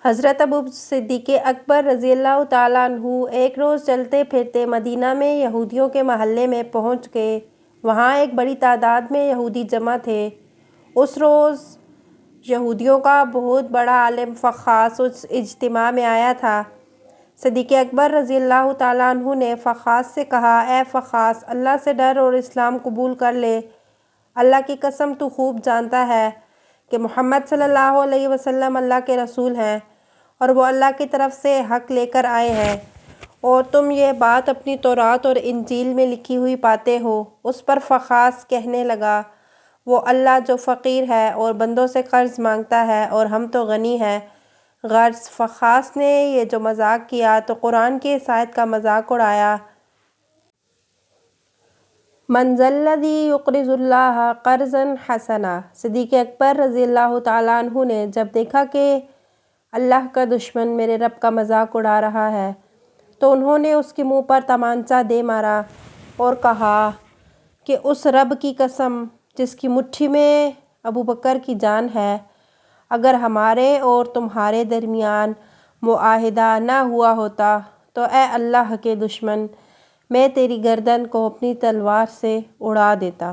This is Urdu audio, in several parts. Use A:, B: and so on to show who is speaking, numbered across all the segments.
A: حضرت ابو صدیق اکبر رضی اللہ تعالیٰ عنہ ایک روز چلتے پھرتے مدینہ میں یہودیوں کے محلے میں پہنچ گئے۔ وہاں ایک بڑی تعداد میں یہودی جمع تھے۔ اس روز یہودیوں کا بہت بڑا عالم فخاص اس اجتماع میں آیا تھا۔ صدیق اکبر رضی اللہ تعالیٰ عنہ نے فخاص سے کہا، اے فخاص، اللہ سے ڈر اور اسلام قبول کر لے۔ اللہ کی قسم تو خوب جانتا ہے کہ محمد صلی اللہ علیہ وسلم اللہ کے رسول ہیں اور وہ اللہ کی طرف سے حق لے کر آئے ہیں، اور تم یہ بات اپنی تورات اور انجیل میں لکھی ہوئی پاتے ہو۔ اس پر فخاص کہنے لگا، وہ اللہ جو فقیر ہے اور بندوں سے قرض مانگتا ہے اور ہم تو غنی ہیں۔ غرض فخاص نے یہ جو مذاق کیا تو قرآن کی اس آیت کا مذاق اڑایا، من ذا الذی یقرض اللہ قرضا حسنا۔ صدیق اکبر رضی اللہ تعالیٰ عنہ نے جب دیکھا کہ اللہ کا دشمن میرے رب کا مذاق اڑا رہا ہے تو انہوں نے اس کے منہ پر تمانچہ دے مارا اور کہا کہ اس رب کی قسم جس کی مٹھی میں ابو بکر کی جان ہے، اگر ہمارے اور تمہارے درمیان معاہدہ نہ ہوا ہوتا تو اے اللہ کے دشمن، میں تیری گردن کو اپنی تلوار سے اڑا دیتا۔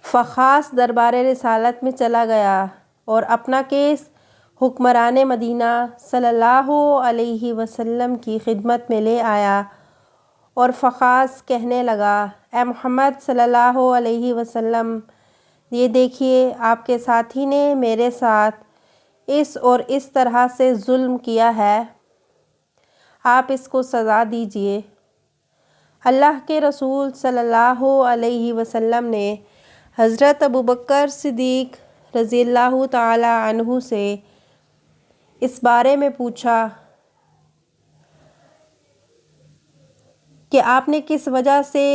A: فخاص دربار رسالت میں چلا گیا اور اپنا کیس حکمران مدینہ صلی اللہ علیہ وسلم کی خدمت میں لے آیا اور فخاص کہنے لگا، اے محمد صلی اللہ علیہ وسلم، یہ دیکھیے آپ کے ساتھی نے میرے ساتھ اس اور اس طرح سے ظلم کیا ہے، آپ اس کو سزا دیجئے۔ اللہ کے رسول صلی اللہ علیہ وسلم نے حضرت ابوبکر صدیق رضی اللہ تعالیٰ عنہ سے اس بارے میں پوچھا کہ آپ نے کس وجہ سے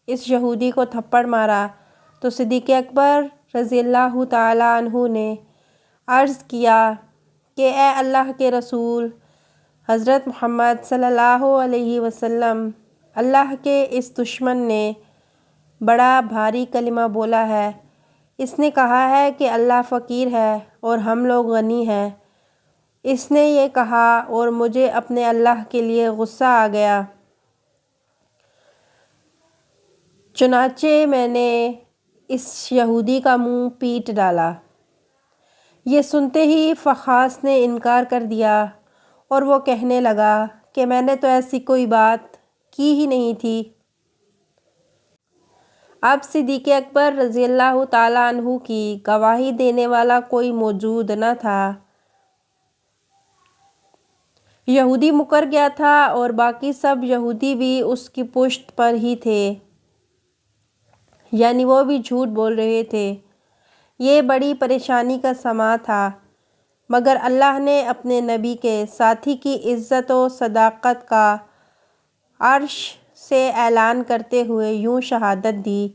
A: اس یہودی کو تھپڑ مارا، تو صدیق اکبر رضی اللہ تعالیٰ عنہ نے عرض کیا کہ اے اللہ کے رسول، حضرت محمد صلی اللہ علیہ وسلم، اللہ کے اس دشمن نے بڑا بھاری کلمہ بولا ہے۔ اس نے کہا ہے کہ اللہ فقیر ہے اور ہم لوگ غنی ہیں۔ اس نے یہ کہا اور مجھے اپنے اللہ کے لیے غصہ آ گیا، چنانچہ میں نے اس یہودی کا منہ پیٹ ڈالا۔ یہ سنتے ہی فخاص نے انکار کر دیا اور وہ کہنے لگا کہ میں نے تو ایسی کوئی بات کی ہی نہیں تھی۔ اب صدیق اکبر رضی اللہ تعالیٰ عنہ کی گواہی دینے والا کوئی موجود نہ تھا۔ یہودی مکر گیا تھا اور باقی سب یہودی بھی اس کی پشت پر ہی تھے، یعنی وہ بھی جھوٹ بول رہے تھے۔ یہ بڑی پریشانی کا سماں تھا، مگر اللہ نے اپنے نبی کے ساتھی کی عزت و صداقت کا عرش سے اعلان کرتے ہوئے یوں شہادت دی،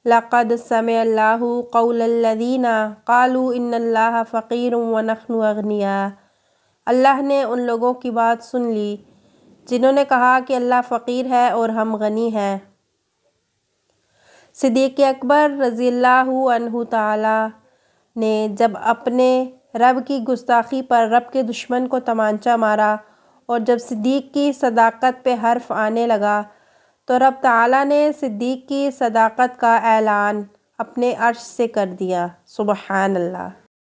A: لَقَدْ سَمِعَ اللَّهُ قَوْلَ الَّذِينَ قَالُوا إِنَّ اللَّهَ فَقِيرٌ وَنَحْنُ أَغْنِيَاءُ۔ اللہ نے ان لوگوں کی بات سن لی جنہوں نے کہا کہ اللہ فقیر ہے اور ہم غنی ہیں۔ صدیق اکبر رضی اللہ عنہ تعالیٰ نے جب اپنے رب کی گستاخی پر رب کے دشمن کو تمانچہ مارا اور جب صدیق کی صداقت پہ حرف آنے لگا تو رب تعالیٰ نے صدیق کی صداقت کا اعلان اپنے عرش سے کر دیا۔ سبحان اللہ۔